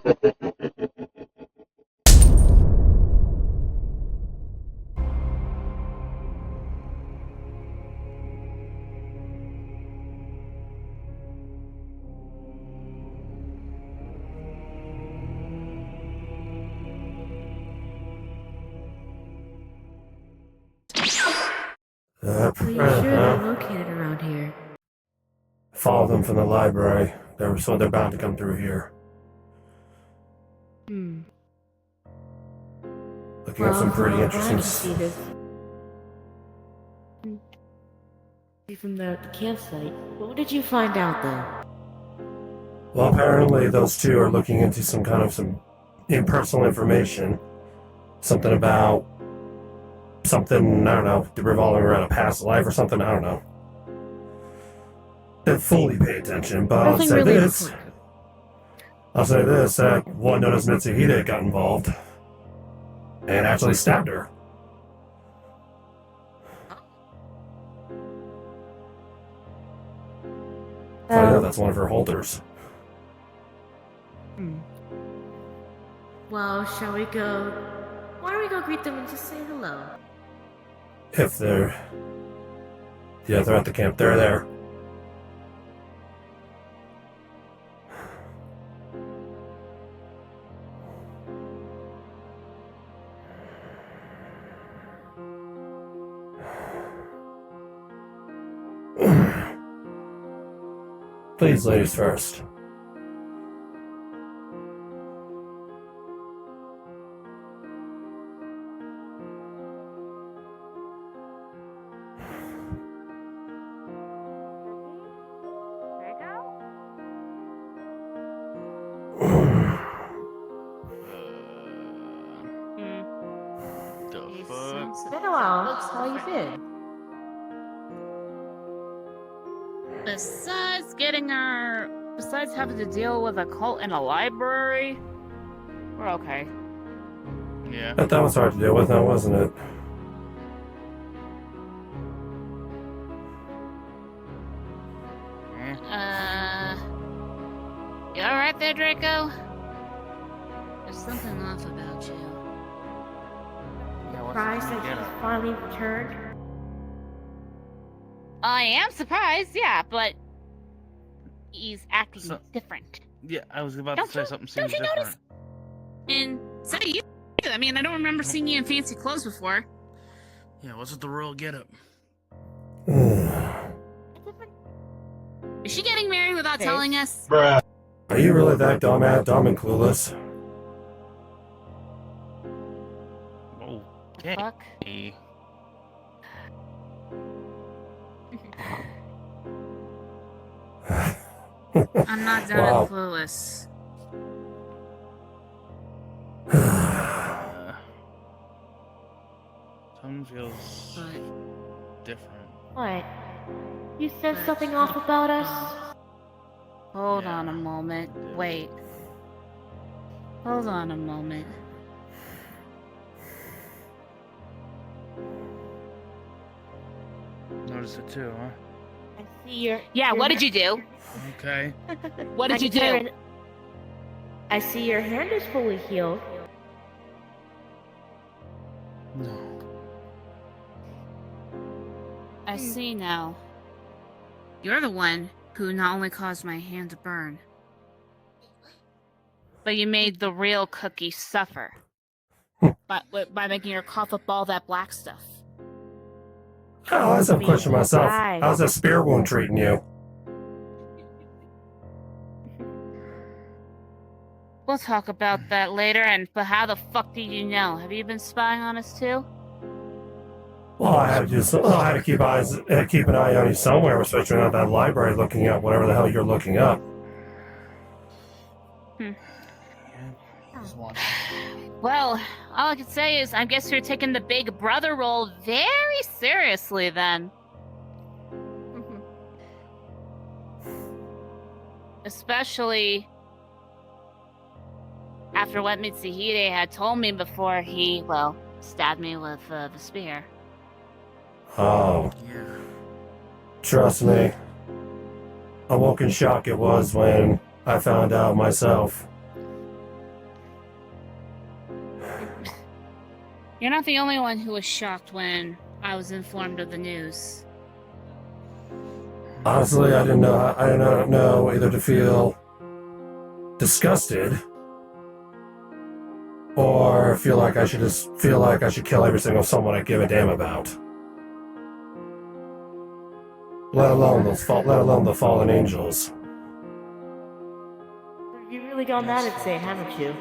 Are you sure they're located around here? Follow them from the library. They're bound to come through here. Looking at some pretty interesting stuff. From the campsite. What did you find out, though? Well, apparently those two are looking into some impersonal information. Something about something, I don't know, revolving around a past life or something, I don't know. Didn't fully pay attention, but I'll say this. One noticed Mitsuhide got involved and actually stabbed her. So yeah, that's one of her holders. Well, shall we go? Why don't we go greet them and just say hello? If they're... Yeah, they're at the camp. They're there. Please, ladies first. It's been a while. How you been? Besides having to deal with a cult in a library, we're okay. Yeah. That was hard to deal with, now, wasn't it? You alright there, Draco? There's something off about you. Surprised that he's finally returned? I am surprised, yeah, but he's acting different. Yeah, I was about to say something seems different. Notice? And so do you. I mean, I don't remember seeing you in fancy clothes before. Yeah, what's with the royal getup? Is she getting married without telling us? Bruh. Are you really that dumb and clueless? Okay. Fuck. I'm not dumb and clueless. Something feels different. What? You said something off about us? Hold on a moment. Wait. Hold on a moment. Notice it too, huh? I see your... Yeah, what did you do? Okay. What did you do? I see your hand is fully healed. No. I see now. You're the one who not only caused my hand to burn, but you made the real Cookie suffer by making her cough up all that black stuff. Oh, I have a question myself. How's that spear wound treating you? We'll talk about that later, but how the fuck did you know? Have you been spying on us too? Well, I had to keep an eye on you somewhere, especially at that library looking up whatever the hell you're looking up. Well, all I can say is I guess you're taking the big brother role very seriously then. Especially after what Mitsuhide had told me before he, stabbed me with the spear. Oh. Yeah. Trust me. A woken shock it was when I found out myself. You're not the only one who was shocked when I was informed of the news. Honestly, I didn't know. I did not know either to feel disgusted or feel like I should kill every single someone I give a damn about. Let alone the fallen angels. You've really gone that insane, haven't you?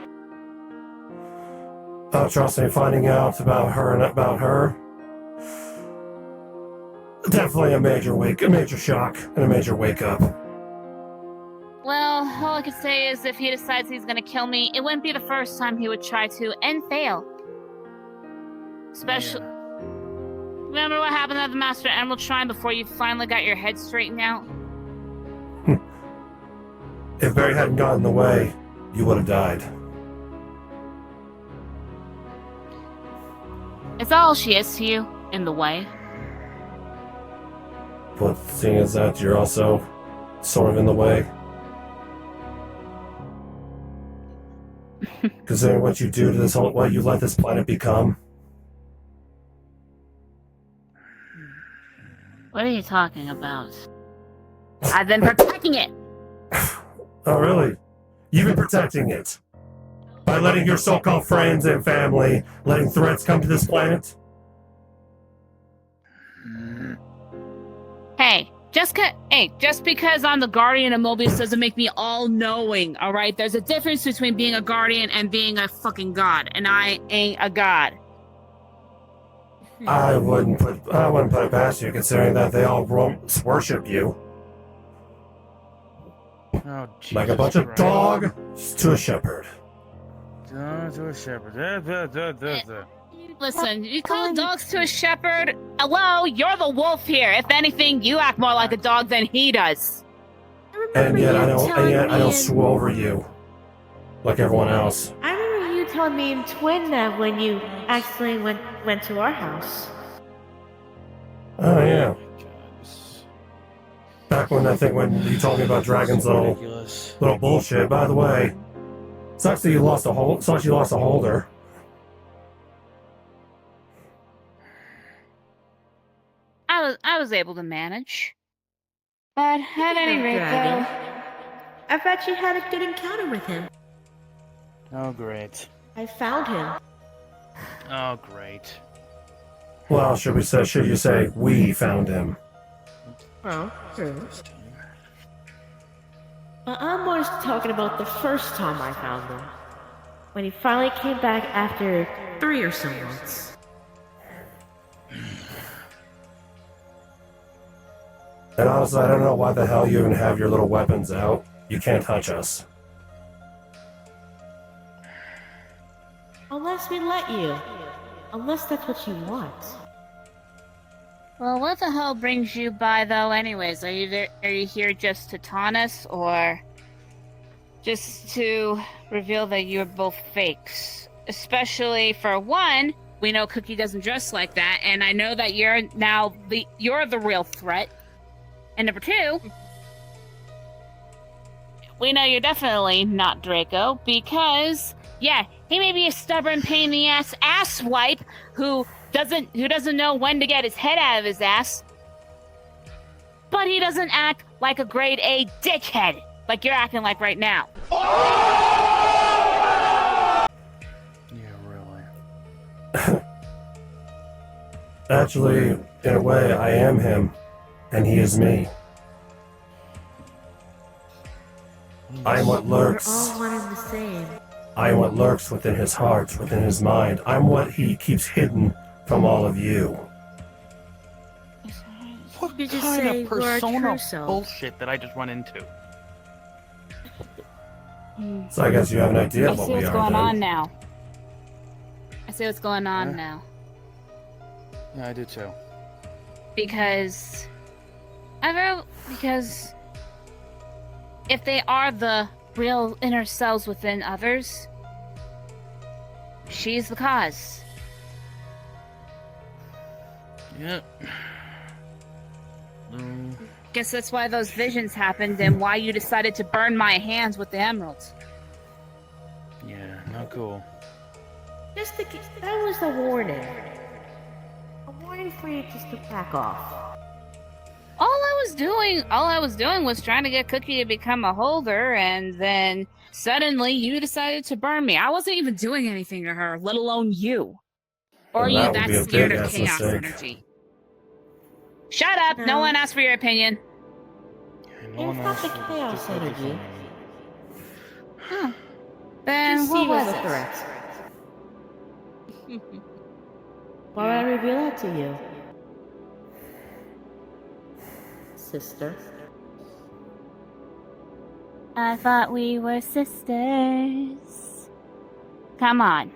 Trust me, finding out about her, definitely a major shock, and a major wake up. Well, all I could say is if he decides he's gonna kill me, it wouldn't be the first time he would try to, and fail. Especially... Yeah. Remember what happened at the Master Emerald Shrine before you finally got your head straightened out? If Barry hadn't gotten in the way, you would have died. It's all she is to you, in the way. But seeing as that you're also sort of in the way. Considering what you do to what you let this planet become. What are you talking about? I've been protecting it! Oh, really? You've been protecting it? By letting your so-called friends and family, letting threats come to this planet? Hey, just because I'm the guardian of Mobius doesn't make me all-knowing, alright? There's a difference between being a guardian and being a fucking god, and I ain't a god. I wouldn't put it past you, considering that they all worship you. Oh, Jesus Like a bunch of Christ. dogs to a shepherd. To a shepherd. Listen, you call dogs to a shepherd? Hello, you're the wolf here. If anything, you act more like a dog than he does. And yet I don't swoop over you. Like everyone else. I remember you telling me in Twin that when you accidentally went to our house. Oh yeah. Back when when you told me about Dragon's little bullshit. By the way, sucks that you lost a holder. I was able to manage. But at any rate, Dragon. though, I bet you had a good encounter with him. Oh, great. I found him. Oh, great. Well, should you say we found him? Oh, true. But I'm more talking about the first time I found him. When he finally came back after 3 or so months. And honestly, I don't know why the hell you even have your little weapons out. You can't touch us. Unless we let you. Unless that's what you want. well, what the hell brings you by, though, anyways? Are you here just to taunt us, or just to reveal that you're both fakes? Especially, for one, we know Cookie doesn't dress like that, and I know that you're the real threat. And number 2, we know you're definitely not Draco, because, yeah, he may be a stubborn pain in the ass asswipe who doesn't know when to get his head out of his ass, but he doesn't act like a grade A dickhead like you're acting like right now. Yeah, really. Actually, in a way, I am him, and he is me. I am what lurks. We're all one and the same. I am what lurks within his heart, within his mind. I'm what he keeps hidden from all of you. What You just kind say of we're persona true self. bullshit did I just run into? So I guess you have an idea I of what see we what's are going then. on now. I see what's going on Huh? now. Yeah, I do too. Because if they are the real inner selves within others, she's the cause. Yep. Guess that's why those visions happened and why you decided to burn my hands with the emeralds. Yeah, not cool. That was a warning. A warning for you just to back off. All I was doing was trying to get Cookie to become a holder, and then suddenly you decided to burn me. I wasn't even doing anything to her, let alone you. Or are Well, you that would that be a scared of big-ass chaos mistake. energy? Shut up! No No. one asked for your opinion. No It's one not else the would chaos just like energy. it. Huh. Then Just what see was was it? correct. Why would I reveal that to you? Sister. I thought we were sisters. Come on.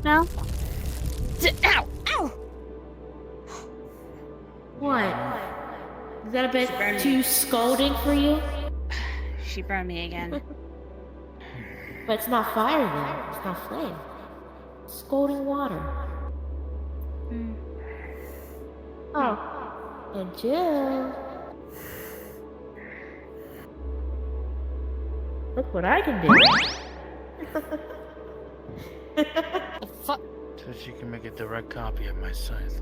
No? Ow! Ow! What? Is that a bit too scolding for you? She burned me again. But it's not fire though. It's not flame. It's scolding water. Hmm. Oh. And Jill. Look what I can do. The fuck? So she can make a direct copy of my scythe.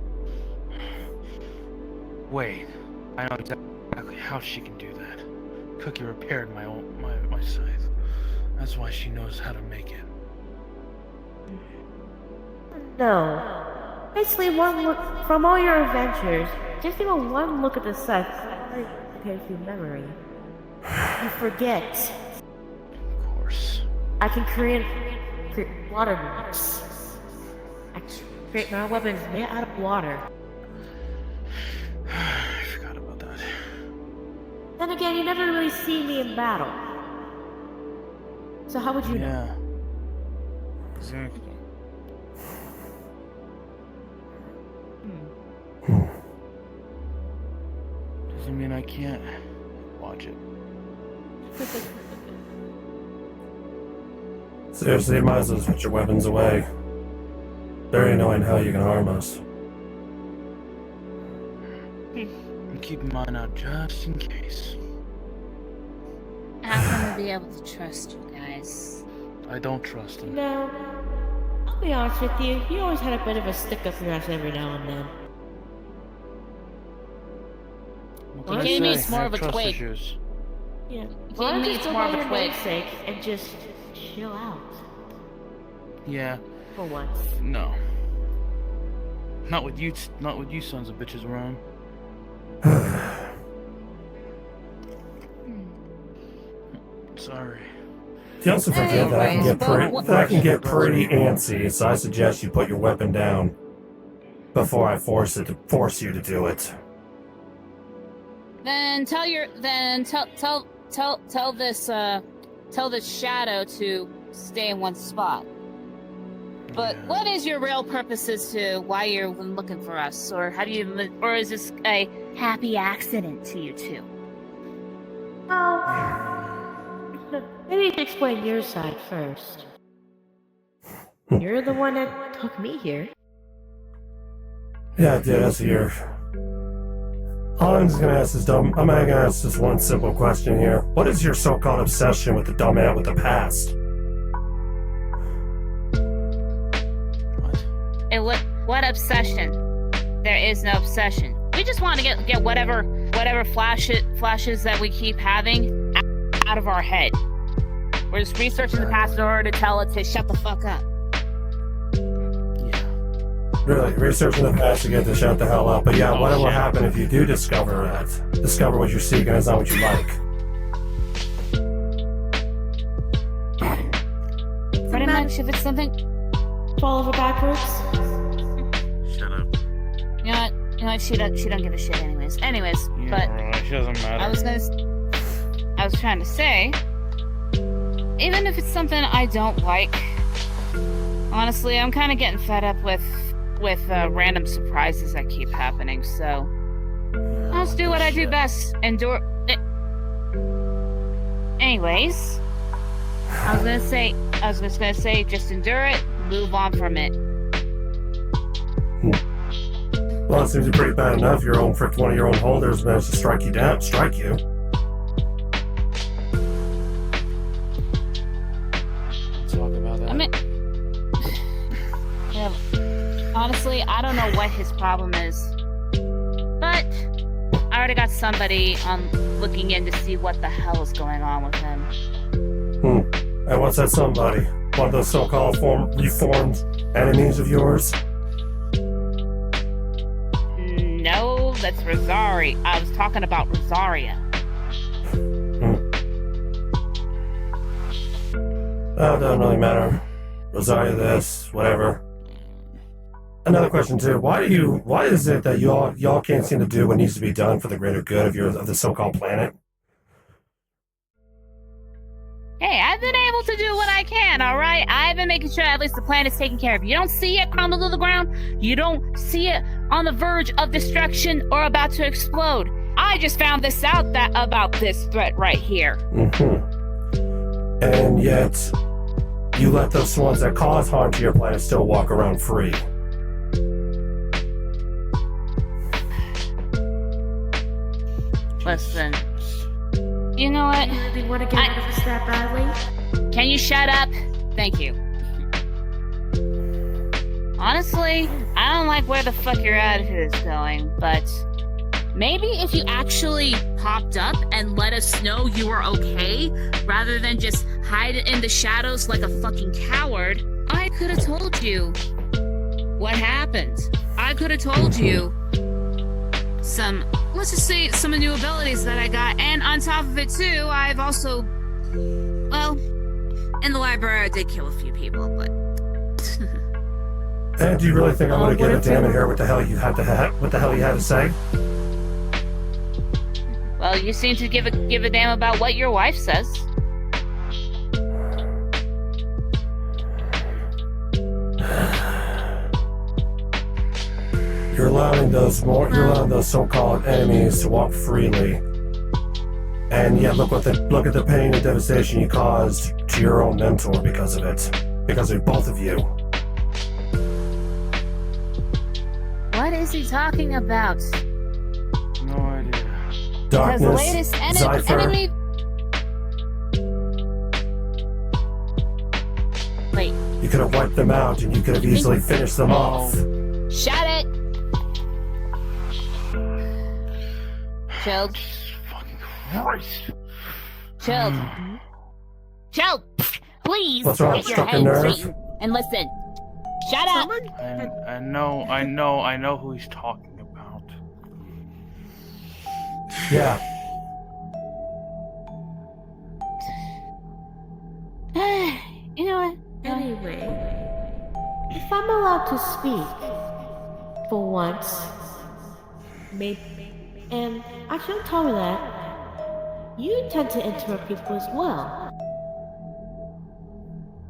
Wait, I know exactly how she can do that. Cookie repaired my scythe. That's why she knows how to make it. No. Basically, one look from all your adventures, just even one look at the site already prepares your memory. You forget. Of course. I can create water blocks. I can create my weapons made out of water. I forgot about that. Then again, you never really see me in battle. So how would you know? Yeah. Exactly. Doesn't mean I can't watch it. Seriously, you might as well just put your weapons away. Very annoying how you can harm us. I'm keeping mine out just in case. How can we be able to trust you guys? I don't trust him. No. I'll be honest with you, you always had a bit of a stick up your ass every now and then. What Well, can I gave me say? it's more I of have a trust twig. issues. Yeah. Well, Why don't me, you it's go more by of a your twig. namesake and just chill out Yeah, for once? no. Not with you sons of bitches around. Sorry. You also forget that I can get Anyways, pretty antsy, so I suggest you put your weapon down before I force you to do it. Then tell this shadow to stay in one spot. But Yeah. what is your real purpose as to why you're looking for us, or or is this a happy accident to you two? Oh, maybe you should explain your side first. You're the one that took me here. Yeah, dude, that's here. All I'm just gonna ask is I'm gonna ask just one simple question here. What is your so-called obsession with the dumb ant with the past? What obsession? There is no obsession. We just want to get whatever flashes that we keep having out of our head. We're just researching the past in order to tell it to shut the fuck up. Yeah. Really, researching the past to get to shut the hell up. But yeah, what will happen if you do discover what you're seeking and it's not what you like? Pretty much, if it's something. Fall over backwards. Shut up. You know what? She don't give a shit anyways. Yeah, But right. She doesn't matter. I was trying to say, even if it's something I don't like, honestly, I'm kind of getting fed up with random surprises that keep happening. So I'll just do what I do best. Endure. Anyways, I was just gonna say, just endure it, move on from it. Well, it seems you're pretty bad enough. One of your own holders managed to strike you. Yeah, honestly, I don't know what his problem is. But I already got somebody looking in to see what the hell is going on with him. And what's that somebody? One of those so-called reformed enemies of yours? No, that's Rosaria. I was talking about Rosaria. Oh, doesn't really matter. Rosaria this, whatever. Another question too. Why is it that y'all can't seem to do what needs to be done for the greater good of the so-called planet? Hey, I've been able to do what I can, alright? I've been making sure at least the planet's taken care of. You don't see it crumble to the ground. You don't see it on the verge of destruction or about to explode. I just found this out about this threat right here. And yet, you let those ones that cause harm to your planet still walk around free. Listen, you know what? You really want to get rid of us that badly? Can you shut up? Thank you. Honestly, I don't like where the fuck your attitude is going, but maybe if you actually popped up and let us know you were okay, rather than just hide in the shadows like a fucking coward, I could have told you what happened. I could have told you let's just say some new abilities that I got, and on top of it too, I've also, well, in the library I did kill a few people, but... And do you really think I'm gonna give a damn and hear what the hell you had to say? Well, you seem to give a damn about what your wife says. You're allowing those so-called enemies to walk freely, and yet look at the pain and devastation you caused to your own mentor because of it, because of both of you. What is he talking about? No idea. Darkness, Because the latest enemy. Wait. You could have wiped them out, and you could have easily finished them off. Shut it. Chilled. Fucking Christ. Chilled. Chilled. Please. What's wrong? Get your Struck a head nerve? straight and listen. Shut up. I know who he's talking about. Yeah. You know what? Anyway, if I'm allowed to speak, for once, maybe, and actually on top of that, you tend to interrupt people as well.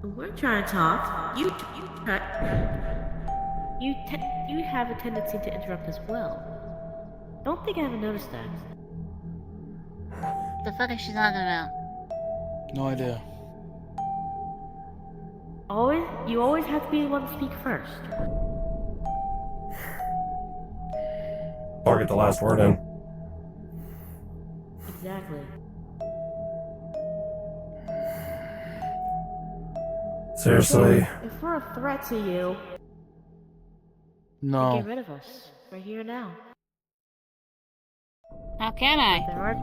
When we're trying to talk, you have a tendency to interrupt as well. Don't think I haven't noticed that. The fuck is she talking about? No idea. You always have to be the one to speak first. Or get the last word in. Exactly. Seriously. If we're a threat to you, No. get rid of us. We're here now. How can I? There are,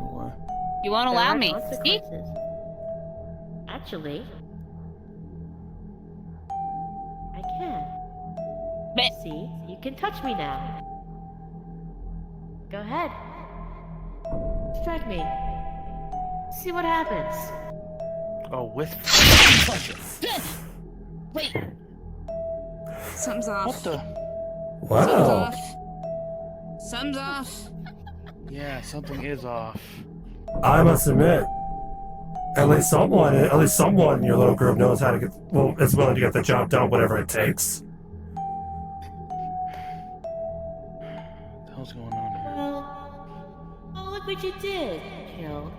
You won't allow me. See? consequences. Actually, I can. But See, you can touch me now. Go ahead. Strike me. See what happens. Oh, with wait. Something's off. what the? Wow. Something's off. Yeah, something is off. I must admit, at least someone in your little group knows how to is willing to get the job done, whatever it takes. What the hell's going on here? Well, oh look what you did, Jill.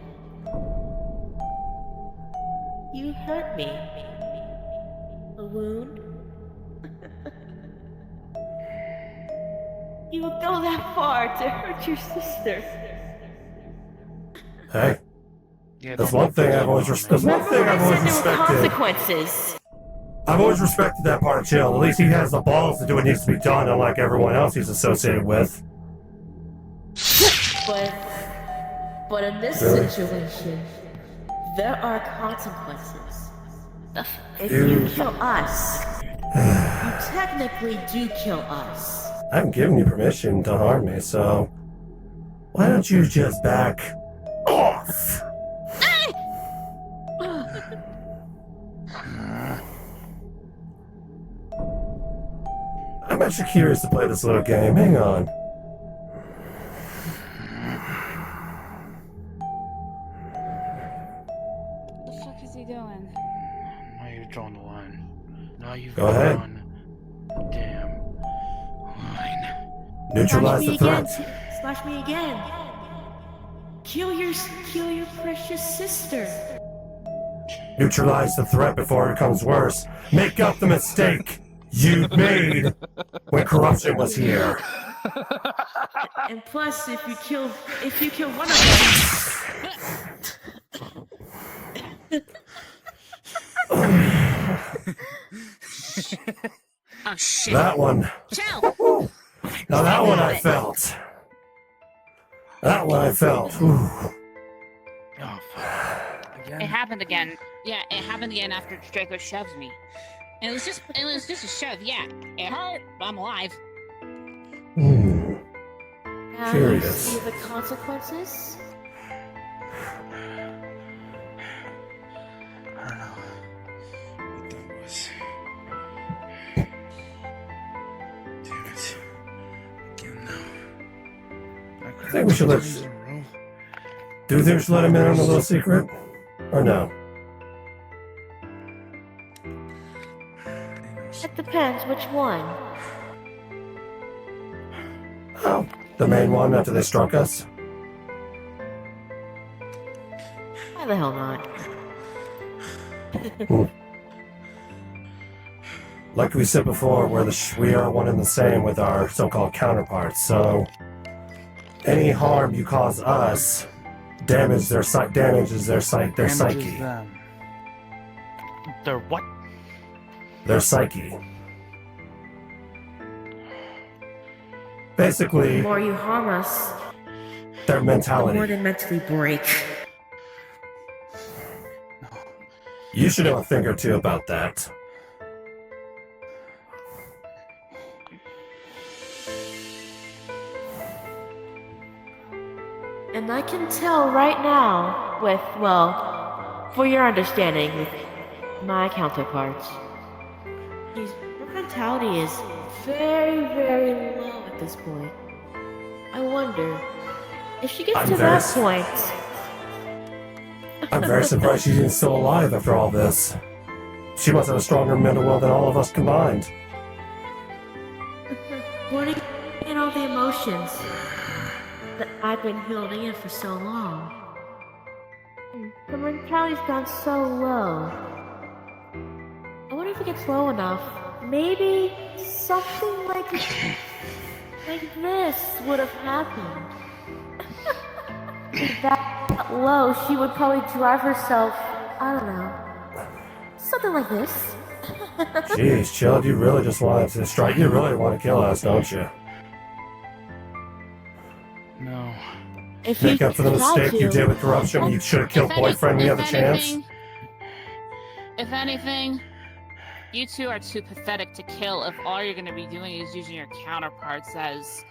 You hurt me. A wound? You would go that far to hurt your sister. Hey, Yeah, that's one thing I've always Remember respected. consequences. I've always respected that part of Chill. At least he has the balls to do what needs to be done, unlike everyone else he's associated with. But in this Really? situation, there are consequences. If You- you kill us, you technically do kill us. I haven't given you permission to harm me, so why don't you just back off? I'm actually curious to play this little game. Hang on. What the fuck is he doing? Now you've drawn the line. Now you've Go ahead. drawn the damn line. Neutralize the threat. Slash me again. Kill your precious sister. Neutralize the threat before it becomes worse. Make up the mistake you made when corruption was here. And plus, if you kill one of Oh shit. That one. Chill! Now that one I felt. That one I felt. Ooh. Oh, fuck. Again? It happened again. Yeah, it happened again after Draco shoved me. And it was just a shove, yeah. It hurt, but I'm alive. Hmm. now Curious. you see the consequences. I don't know what that was. Damn it. Again now. I think we should let. Do you think we should let him in on a little secret? Or no? It depends which one. Oh, the main one after they struck us? Why the hell not? Like we said before, we are one and the same with our so-called counterparts, so any harm you cause us damages their psyche. Damages Their them. Their what? Their psyche. Basically, The more you harm us, their the more mentality. they mentally break. You should know a thing or two about that. And I can tell right now with, well, for your understanding, with my counterparts, her mentality is very, very low at this point. I wonder if she gets I'm to very that s- point. I'm very surprised she's even still alive after all this. She must have a stronger mental will than all of us combined. Holding in all the emotions that I've been holding in for so long. Her mentality's gone so low. I wonder if it gets low enough. Maybe something like this would have happened. That low, she would probably drive herself, I don't know, something like this. Jeez, Chill, you really just wanted to strike. You really want to kill us, don't you? No. If Make you up for the tried mistake you to. did with corruption when you should have killed boyfriend when you had the chance. If anything, you two are too pathetic to kill if all you're gonna be doing is using your counterparts as,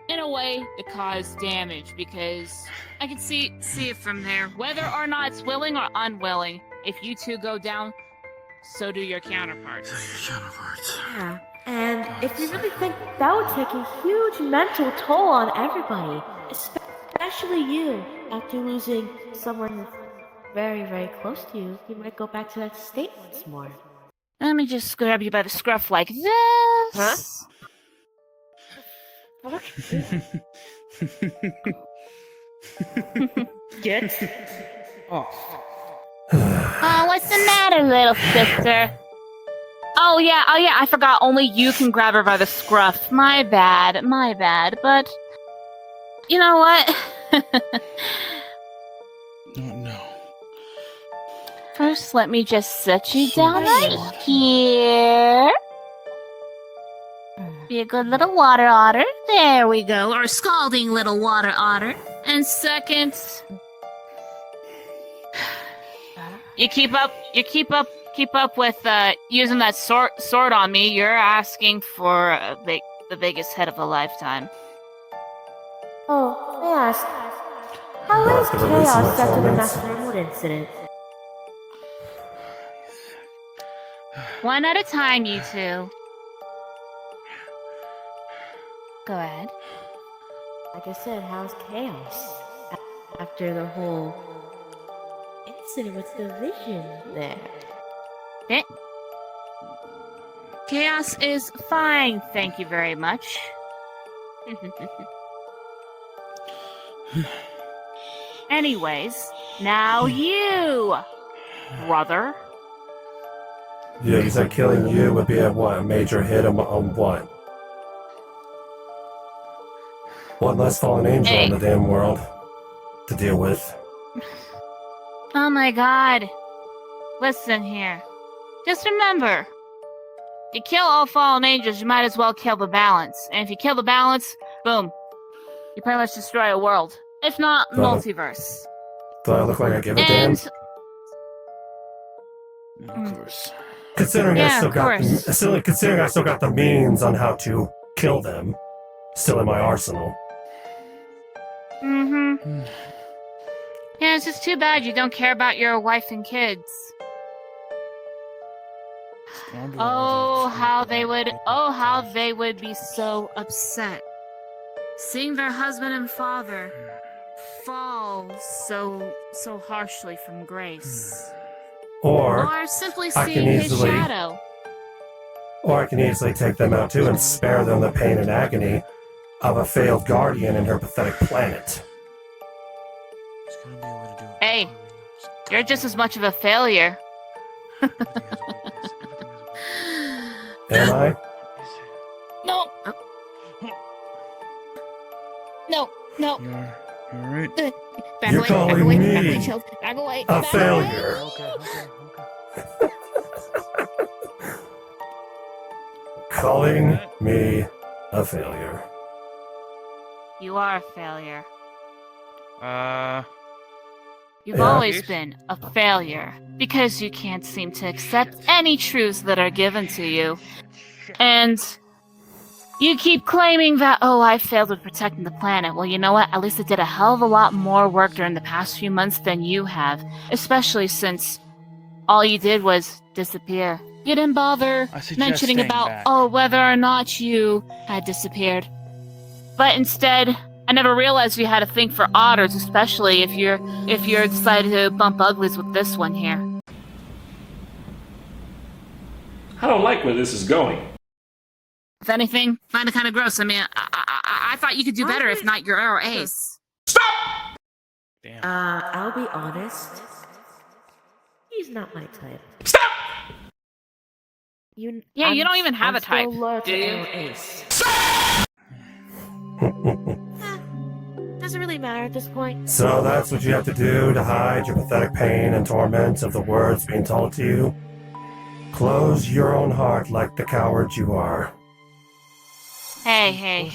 in a way, to cause damage, because I can see it from there. Whether or not it's willing or unwilling, if you two go down, so do your counterparts. Your counterparts. Yeah, and if you really think that would take a huge mental toll on everybody, especially you, after losing someone very, very close to you, you might go back to that state once more. Let me just grab you by the scruff like this. Huh? Get off. Oh, what's the matter, little sister? Oh yeah, I forgot only you can grab her by the scruff. My bad, but... You know what? No. First, let me just sit you down right here. Be a good little water otter. There we go. Or scalding little water otter. And second, you keep up with using that sword on me. You're asking for the biggest hit of a lifetime. Oh, may I ask, how Well, is after releasing Chaos my after the torments. Master Emerald incident? One at a time, you two. Go ahead. Like I said, how's Chaos? After the whole incident with the vision there. Chaos is fine, thank you very much. Anyways, now you, brother. Yeah, you said killing you would be a major hit on what? One less fallen angel in the damn world to deal with. Oh my god. Listen here. Just remember, if you kill all fallen angels, you might as well kill the balance. And if you kill the balance, boom. You pretty much destroy a world. If not, multiverse. Do I look like I give a damn? Of course. Considering Yeah, I still of got course. considering I still got the means on how to kill them, still in my arsenal. Mm-hmm. Yeah, it's just too bad you don't care about your wife and kids. Oh, how they would be so upset. Seeing their husband and father fall so harshly from grace. Or simply I seeing can his easily- shadow. Or I can easily take them out too and spare them the pain and agony of a failed guardian in her pathetic planet. There's gotta be a way to do it. Hey, you're just as much of a failure. Am I? No. No. You're right. Back You're away, calling back away, me back away, child. Back away. a back failure. away. Okay. Calling me a failure. You are a failure. You've Yeah. always been a failure because you can't seem to accept any truths that are given to you. And you keep claiming that, oh, I failed with protecting the planet. Well, you know what? At least I did a hell of a lot more work during the past few months than you have, especially since all you did was disappear. You didn't bother I suggest mentioning staying about, back. whether or not you had disappeared. But instead, I never realized you had a thing for otters, especially if you're decided to bump uglies with this one here. I don't like where this is going. If anything, find it kind of gross. I mean, I thought you could do better if not your arrow ace. Damn. I'll be honest. He's not my type. You don't even have a type, do you? Ace. Doesn't really matter at this point. So that's what you have to do to hide your pathetic pain and torment of the words being told to you? Close your own heart like the coward you are. Hey.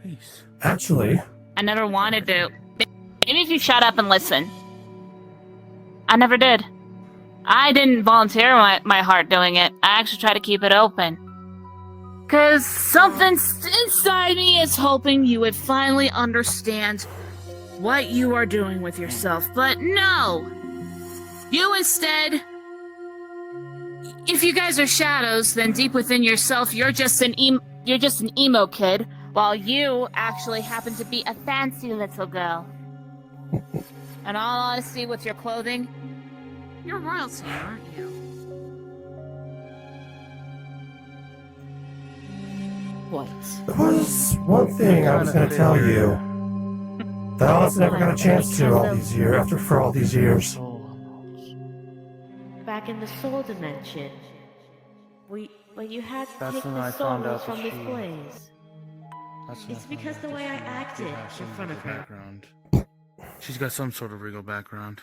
Peace. Actually, I never wanted to. Maybe if you shut up and listen. I never did. I didn't volunteer my heart doing it. I actually tried to keep it open. Cause something inside me is hoping you would finally understand what you are doing with yourself. But no! You instead... If you guys are shadows, then deep within yourself, you're just an emo kid, while you actually happen to be a fancy little girl. In all honesty, with your clothing, you're royalty, aren't you? What? there was one thing I was going to tell you that I never got a chance to for all these years. Back in the soul dimension, when you had to That's take when the I found souls out from that this she- place. It's because the way I acted in front of her. Background. She's got some sort of regal background.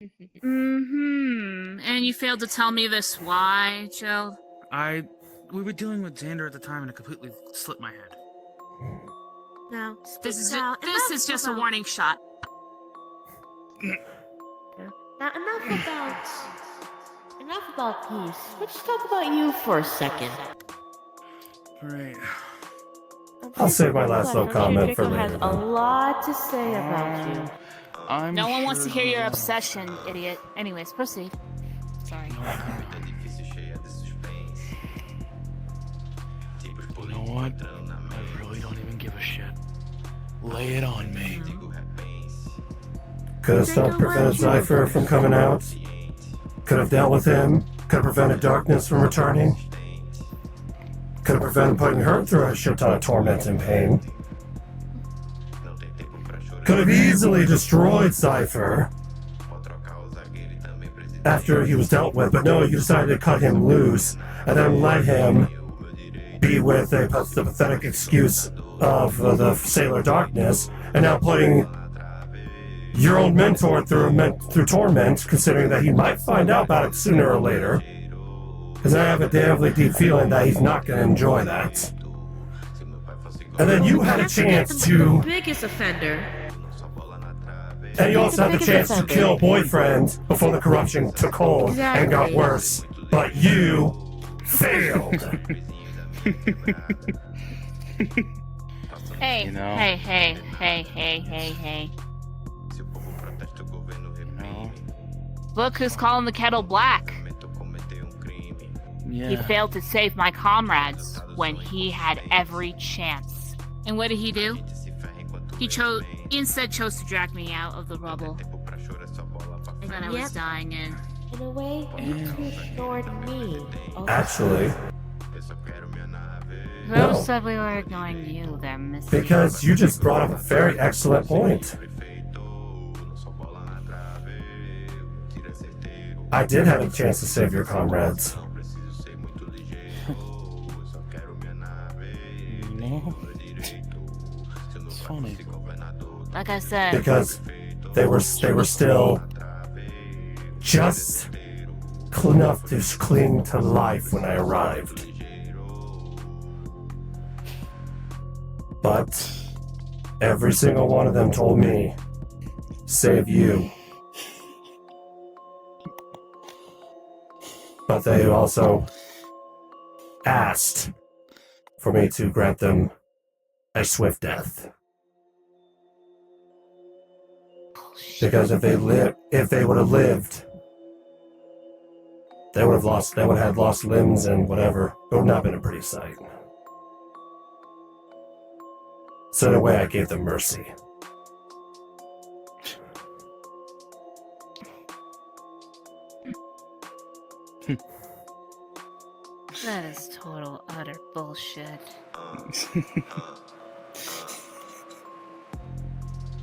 Mm-hmm. And you failed to tell me this. Why, Joe? We were dealing with Xander at the time and it completely slipped my head. Now, This is enough just a about- warning shot. Now, enough about peace. Let's talk about you for a second. Great. I'll save my last little comment for Draco has later. a lot to say about you. No one wants to hear your you obsession, idiot. Anyways, proceed. Sorry. You know what? I really don't even give a shit. Lay it on me. Could have stopped, prevented Cypher from coming out. Could have dealt with him. Could have prevented darkness from returning. Could have prevented putting her through a shit ton of torment and pain. Could have easily destroyed Cypher after he was dealt with, but no, you decided to cut him loose and then let him be with the pathetic excuse of the Sailor Darkness, and now putting your own mentor through torment, considering that he might find out about it sooner or later. Because I have a damnably deep feeling that he's not going to enjoy that. And then you had a chance to... Biggest offender. And you also had the chance to kill boyfriend before the corruption took hold and got worse. But you failed. Hey, You know? hey. You know? Look who's calling the kettle black. Yeah. He failed to save my comrades when he had every chance. And what did he do? He instead chose to drag me out of the rubble. And then I was Yep. dying in. In a way, you two ignored me. Actually, Who No. said we were ignoring you there, Missy? because you just brought up a very excellent point. I did have a chance to save your comrades. You know? It's funny. Like I said, Because they were still just enough to cling to life when I arrived. But every single one of them told me, save you. But they also asked for me to grant them a swift death. Because if they would have lived, they would have had lost limbs and whatever. It would not have been a pretty sight. So in a way, I gave them mercy. that is total, utter bullshit.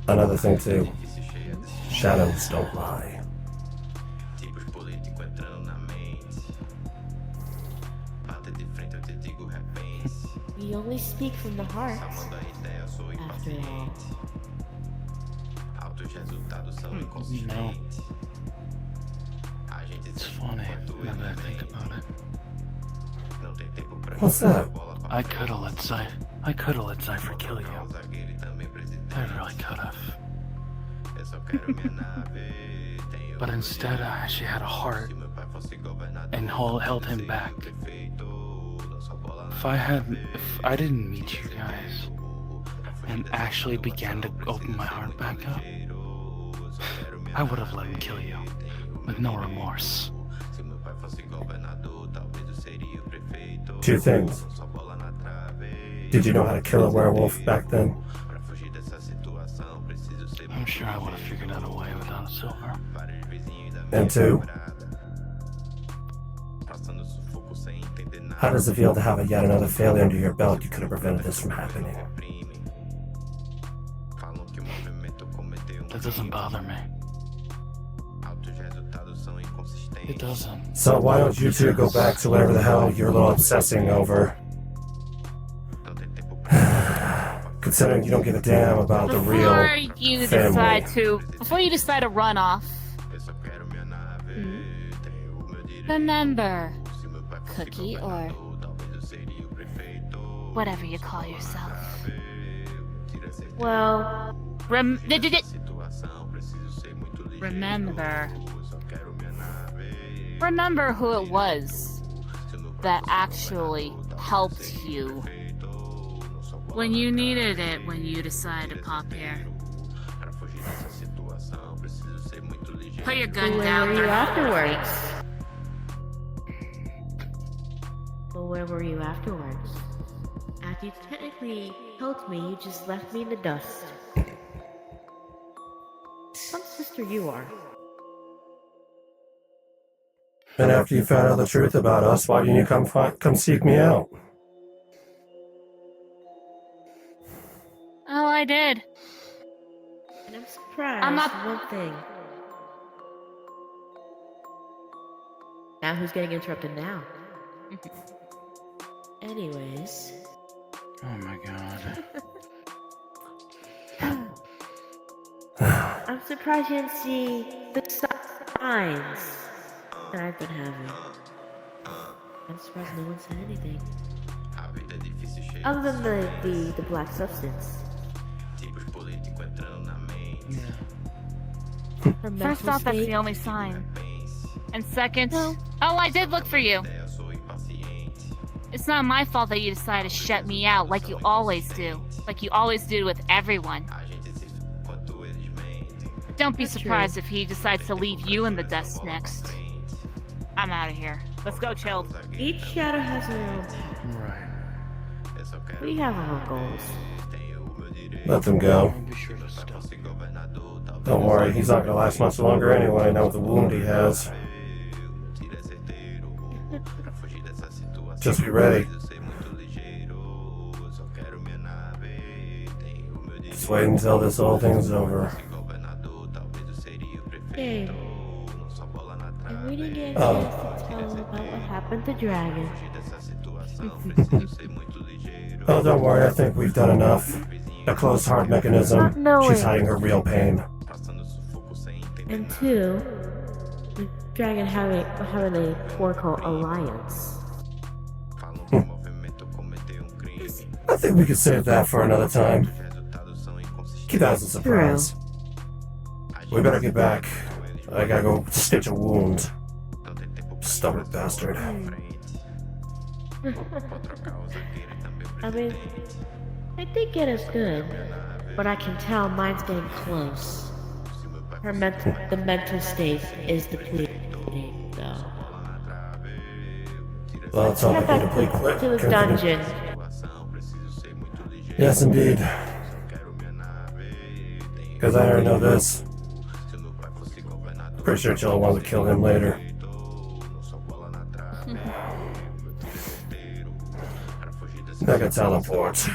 Another thing too, shadows don't lie. We only speak from the heart. After all. You know? It's funny now that I think about it. What's that? I could have let Cypher kill you. I really could have. But instead, she had a heart and held him back. If I didn't meet you guys and actually began to open my heart back up, I would have let him kill you with no remorse. Two things. Did you know how to kill a werewolf back then? I'm sure I would have figured out a way without a silver. And two, how does it feel to have yet another failure under your belt? You could have prevented this from happening. That doesn't bother me. It doesn't. So why don't you two go back to whatever the hell you're a little obsessing over? Considering you don't give a damn about the real Before you family. decide to run off, Remember, Cookie, or whatever you call yourself. Well, Remember who it was that actually helped you when you needed it, when you decided to pop here. Put your gun where down. were you They're afterwards? Well, where were you afterwards? After you technically helped me, you just left me in the dust. Some sister you are. And after you found out the truth about us, why didn't you come seek me out? Oh, I did. And I'm surprised I'm not- one thing. Now who's getting interrupted now? Anyways. Oh my god. I'm surprised you didn't see the signs that I've been having. I'm surprised no one said anything. Other than the black substance. Yeah. Her First mental off, that's state. the only sign. And second, No. oh, I did look for you. It's not my fault that you decided to shut me out like you always do. Like you always do with everyone. Don't be That's surprised true. if he decides to leave you in the dust next. I'm out of here. Let's go, Chilled. Each shadow has their own path. Right. We have our own goals. Let them go. I'll be sure to stop. Don't worry, he's not gonna last much longer anyway, now with the wound he has. Just be ready. Just wait until this whole thing's over. Hey. And we didn't get a Oh. chance to tell about what happened to Dragon. Oh, don't worry, I think we've done enough. A closed heart mechanism. Not knowing. She's hiding her real pain. And two, with Dragon having a quote-unquote alliance. I think we could save that for another time. Keep that as a surprise. We better get back. I gotta go stitch a wound. Stubborn bastard. I mean, I did get us good, but I can tell mine's getting close. The mental state is depleting, though. Well, it's all Head looking back complete quick. to the dungeon. Yes, indeed. Because I already know this. Pretty sure Jill wants to kill him later. Mega teleport.